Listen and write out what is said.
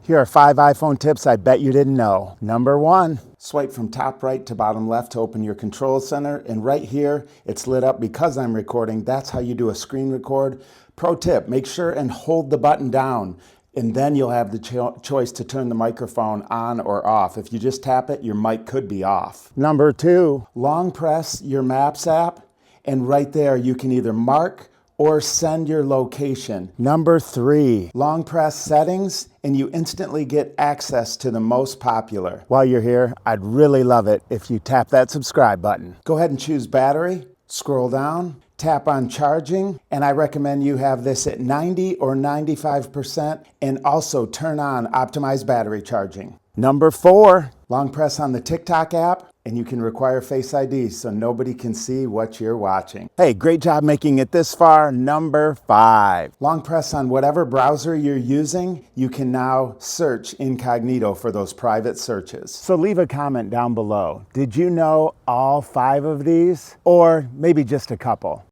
Here are 5 iPhone tips I bet you didn't know. Number 1, swipe from top right to bottom left to open your control center. And right here, it's lit up because I'm recording. That's how you do a screen record. Pro tip, make sure and hold the button down. And then you'll have the choice to turn the microphone on or off. If you just tap it, your mic could be off. Number 2, long press your Maps app. And right there, you can either mark or send your location. Number 3, long press settings and you instantly get access to the most popular. While you're here, I'd really love it if you tap that subscribe button. Go ahead and choose battery, scroll down, tap on charging, and I recommend you have this at 90 or 95% and also turn on optimized battery charging. Number 4, long press on the TikTok app and you can require Face ID so nobody can see what you're watching. Hey, great job making it this far. Number 5, long press on whatever browser you're using. You can now search incognito for those private searches. So leave a comment down below. Did you know all 5 of these? Or maybe just a couple?